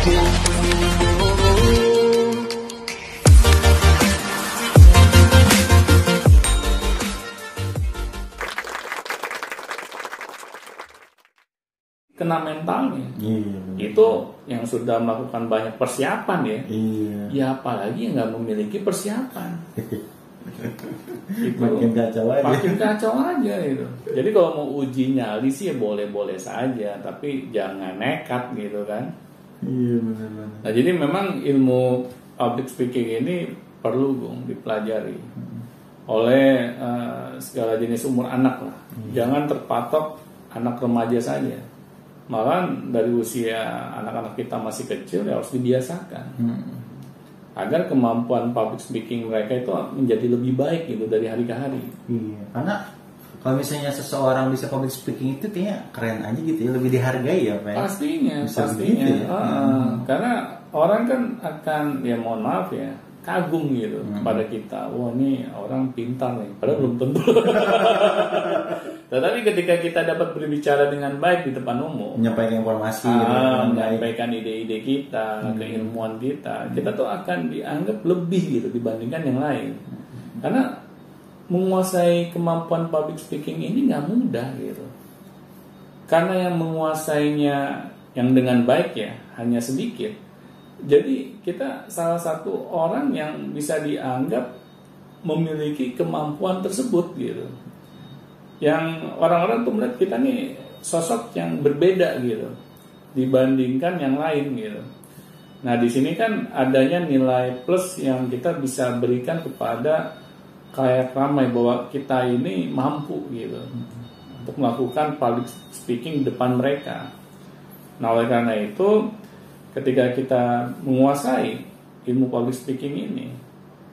Kena mentalnya. Itu yang sudah melakukan banyak persiapan ya. Ya apalagi yang nggak memiliki persiapan. Itu makin kacau aja itu. Jadi kalau mau uji nyali sih ya boleh-boleh saja, tapi jangan nekat gitu kan. Benar-benar. Nah jadi memang ilmu public speaking ini perlu dipelajari oleh segala jenis umur anak lah. Jangan terpatok anak remaja saja. Malah dari usia anak-anak kita masih kecil ya harus dibiasakan agar kemampuan public speaking mereka itu menjadi lebih baik gitu dari hari ke hari. Karena kalau misalnya seseorang bisa public speaking itu kayaknya keren aja gitu ya, lebih dihargai ya Pak. Pastinya. Gitu ya? Karena orang kan akan ya mohon maaf ya kagum gitu kepada kita. Wah ini orang pintar nih, padahal belum tentu. Tetapi ketika kita dapat berbicara dengan baik di depan umum, menyampaikan informasi, menyampaikan ide-ide kita, keilmuan kita tuh akan dianggap lebih gitu dibandingkan yang lain. Karena menguasai kemampuan public speaking ini nggak mudah gitu. Karena yang menguasainya yang dengan baik ya hanya sedikit. Jadi kita salah satu orang yang bisa dianggap memiliki kemampuan tersebut gitu. Yang orang-orang tuh melihat kita nih sosok yang berbeda gitu dibandingkan yang lain gitu. Nah di sini kan adanya nilai plus yang kita bisa berikan kepada kayak ramai bahwa kita ini mampu gitu untuk melakukan public speaking depan mereka. Nah oleh karena itu ketika kita menguasai ilmu public speaking ini,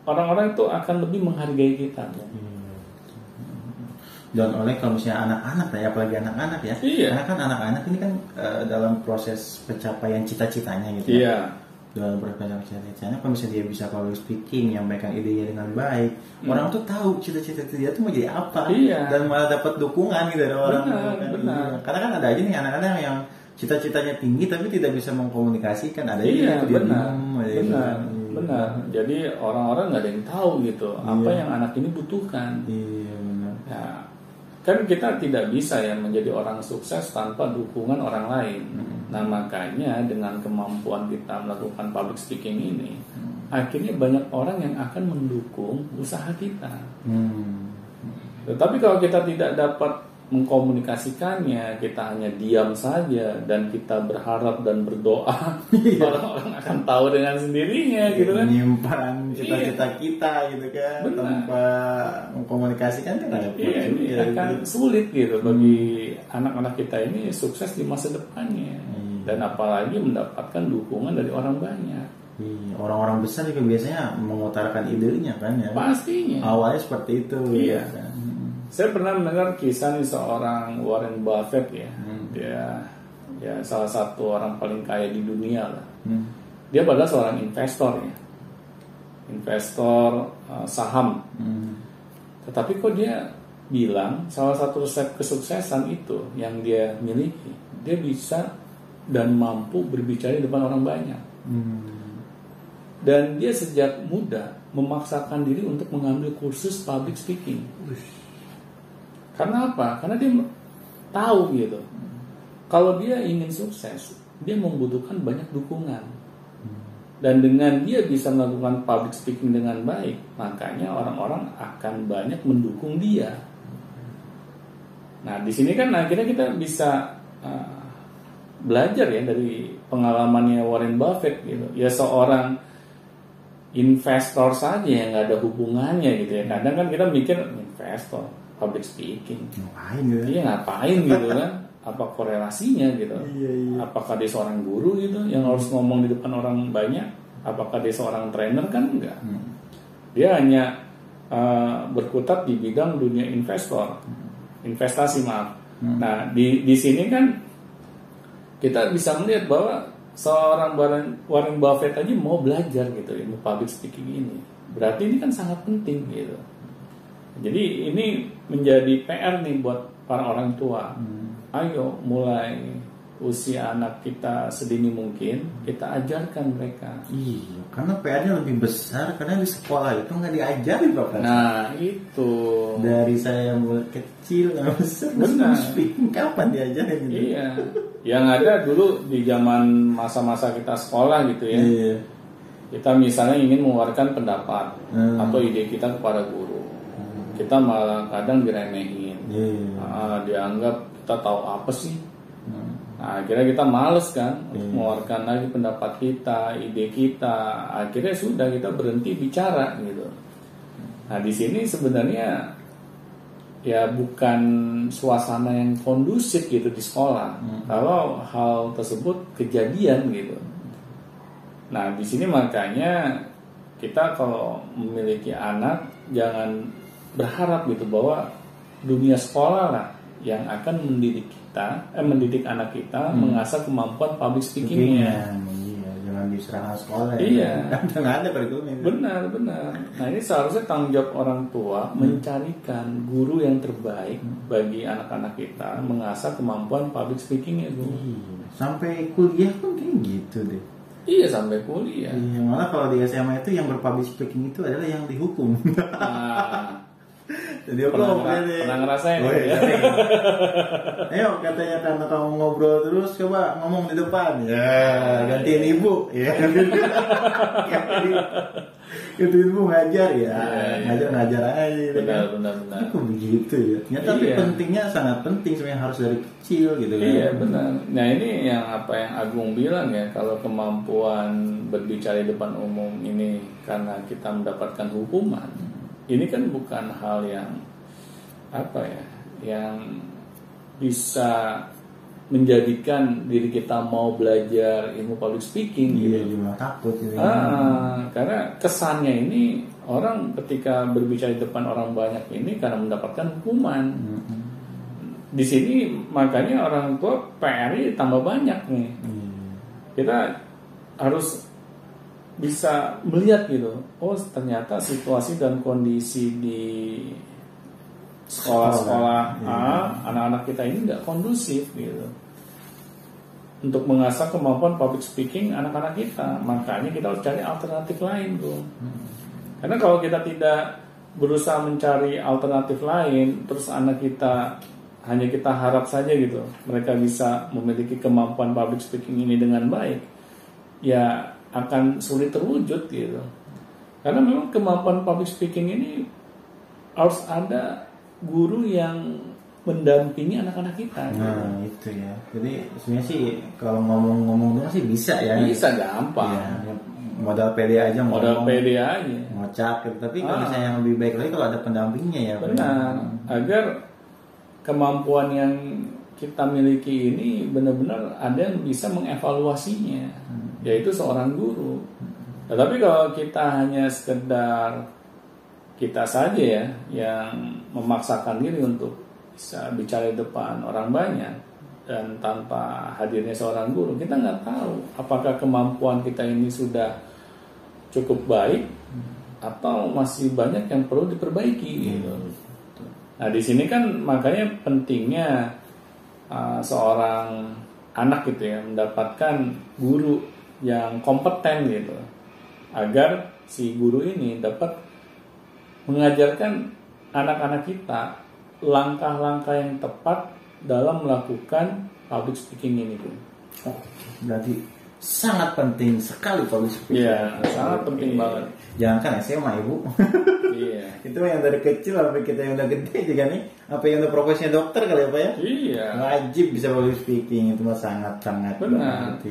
orang-orang itu akan lebih menghargai kita. Dan oleh kalau misalnya anak-anak ya, apalagi anak-anak ya, karena kan anak-anak ini kan dalam proses pencapaian cita-citanya gitu ya. Dalam proses pencapaian cita-citanya, kalau misalnya dia bisa public speaking, menyampaikan idenya dengan baik, orang tuh tahu cita-cita dia tuh mau jadi apa, dan malah dapat dukungan gitu dari orang. Benar. Karena kan ada aja nih anak-anak yang cita-citanya tinggi tapi tidak bisa mengkomunikasikan, ada benar. Jadi orang-orang nggak ada yang tahu gitu apa yang anak ini butuhkan. Ya, kan kita tidak bisa ya menjadi orang sukses tanpa dukungan orang lain. Nah makanya dengan kemampuan kita melakukan public speaking ini, akhirnya banyak orang yang akan mendukung usaha kita. Tetapi kalau kita tidak dapat mengkomunikasikannya, kita hanya diam saja dan kita berharap dan berdoa, orang-orang akan tahu dengan sendirinya gitu kan. Menyimpan cita-cita kita gitu kan. Tanpa mengkomunikasikan kan ada ini akan sulit gitu bagi anak-anak kita ini sukses di masa depannya. Dan apalagi mendapatkan dukungan dari orang banyak. Orang-orang besar juga biasanya mengutarakan idenya kan ya. Pastinya. Awalnya seperti itu. Iya. Kan? Saya pernah mendengar kisah nih seorang Warren Buffett ya. Dia ya salah satu orang paling kaya di dunia lah. Dia adalah seorang investor ya. Investor saham. Tetapi kok dia bilang salah satu resep kesuksesan itu yang dia miliki, dia bisa dan mampu berbicara di depan orang banyak. Dan dia sejak muda memaksakan diri untuk mengambil kursus public speaking. Karena apa? Karena dia tahu gitu. Kalau dia ingin sukses, dia membutuhkan banyak dukungan. Dan dengan dia bisa melakukan public speaking dengan baik, makanya orang-orang akan banyak mendukung dia. Nah, di sini kan akhirnya kita bisa belajar ya dari pengalamannya Warren Buffett gitu. Ya seorang investor saja yang nggak ada hubungannya gitu ya. Kadang kan kita mikir investor public speaking ngapain gitu? Iya ngapain gitu kan? Apa korelasinya gitu? Apakah dia seorang guru gitu yang harus ngomong di depan orang banyak? Apakah dia seorang trainer? Kan enggak. Dia hanya berkutat di bidang dunia investasi maaf. Nah di sini kan kita bisa melihat bahwa seorang Warren Buffett aja mau belajar gitu ilmu public speaking ini. Berarti ini kan sangat penting gitu. Jadi ini menjadi PR nih buat para orang tua. Ayo mulai usia anak kita sedini mungkin, kita ajarkan mereka. Iya, karena PR-nya lebih besar karena di sekolah itu nggak diajarin Bapak. Nah itu. Dari saya mulai kecil nggak besar. Benar. Speaking kapan diajarin gitu? Iya. Yang ada dulu di zaman masa-masa kita sekolah gitu ya. Iya. Kita misalnya ingin mengeluarkan pendapat atau ide kita kepada guru, kita malah kadang diremehin. Dianggap kita tahu apa sih. Nah, akhirnya kita males kan untuk mengeluarkan lagi pendapat kita, ide kita. Akhirnya sudah kita berhenti bicara gitu. Nah di sini sebenarnya ya bukan suasana yang kondusif gitu di sekolah. Kalau hal tersebut kejadian gitu. Nah di sini makanya kita kalau memiliki anak jangan berharap gitu bahwa dunia sekolah lah yang akan mendidik anak kita mengasah kemampuan public speakingnya. Iya, jangan diserahkan sekolah. Iya. Nggak ada kurikulumnya. Benar. Nah ini seharusnya tanggung jawab orang tua mencarikan guru yang terbaik bagi anak-anak kita mengasah kemampuan public speakingnya. Sampai kuliah pun kayak gitu deh. Iya sampai kuliah. Iya, malah kalau di SMA itu yang berpublic speaking itu adalah yang dihukum. Nah, jadi pernah ngerasain ya? Ayo katanya karena kamu ngobrol terus coba ngomong di depan ya gantiin ibu ya gantiin ibu ngajar ya ngajar aja benar kok begitu ya ternyata tapi pentingnya sangat penting sebenarnya harus dari kecil gitu iya benar. Nah ini yang Agung bilang ya, kalau kemampuan berbicara di depan umum ini karena kita mendapatkan hukuman, ini kan bukan hal yang yang bisa menjadikan diri kita mau belajar ilmu public speaking gitu. Cuma takut gitu. Karena kesannya ini orang ketika berbicara di depan orang banyak ini karena mendapatkan hukuman. Di sini makanya orang tua PR-nya tambah banyak nih. Kita harus bisa melihat gitu, oh ternyata situasi dan kondisi di sekolah-sekolah anak-anak kita ini nggak kondusif gitu untuk mengasah kemampuan public speaking anak-anak kita. Makanya kita harus cari alternatif lain tuh. Karena kalau kita tidak berusaha mencari alternatif lain, terus anak kita hanya kita harap saja gitu mereka bisa memiliki kemampuan public speaking ini dengan baik, ya akan sulit terwujud gitu. Karena memang kemampuan public speaking ini harus ada guru yang mendampingi anak-anak kita. Nah gitu ya. Jadi sebenarnya sih kalau ngomong-ngomong doang sih bisa ya. Bisa gampang. Ya, modal pede aja. Modal pede aja. Ngocak gitu. Tapi kalau misalnya yang lebih baik lagi kalau ada pendampingnya ya. Benar. Agar kemampuan yang kita miliki ini benar-benar ada yang bisa mengevaluasinya, yaitu seorang guru. Tetapi kalau kita hanya sekedar kita saja ya yang memaksakan diri untuk bisa bicara di depan orang banyak dan tanpa hadirnya seorang guru, kita nggak tahu apakah kemampuan kita ini sudah cukup baik atau masih banyak yang perlu diperbaiki gitu. Nah di sini kan makanya pentingnya seorang anak gitu ya mendapatkan guru yang kompeten gitu, agar si guru ini dapat mengajarkan anak-anak kita langkah-langkah yang tepat dalam melakukan public speaking ini tuh. Berarti sangat penting sekali public speaking. Iya, sangat penting banget. Jangan kan SMA ibu. Iya. Itu yang dari kecil sampai kita yang udah gede juga nih. Apa yang udah profesinya dokter kali ya Pak ya? Iya. Wajib bisa public speaking, itu mah sangat-sangat benar.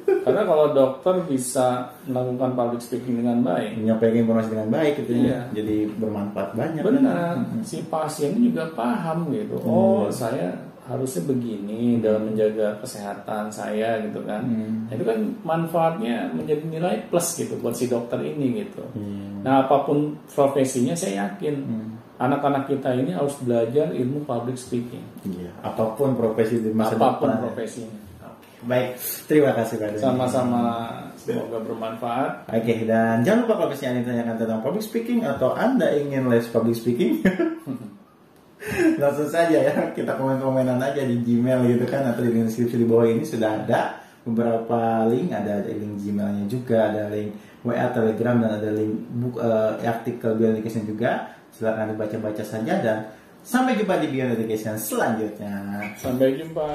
Karena kalau dokter bisa melakukan public speaking dengan baik, menyampaikan informasi dengan baik gitu ya. Jadi bermanfaat banyak. Benar. Si pasien juga paham gitu. Oh, saya harusnya begini dalam menjaga kesehatan saya gitu kan. Itu kan manfaatnya menjadi nilai plus gitu buat si dokter ini gitu. Nah apapun profesinya saya yakin anak-anak kita ini harus belajar ilmu public speaking. Iya. Apapun profesi di masa apapun depan. Profesinya. Baik, terima kasih Pak. Sama-sama, semoga bermanfaat. Oke, dan jangan lupa kalau misalnya Anda tanyakan tentang public speaking atau Anda ingin les public speaking Langsung saja ya, kita komen-komenan aja di Gmail gitu kan, atau di link deskripsi di bawah ini sudah ada beberapa link, ada link Gmailnya juga, ada link WA, Telegram, dan ada link artikel Beyond Education juga. Silakan dibaca-baca saja, dan sampai jumpa di Beyond Education selanjutnya. Sampai jumpa.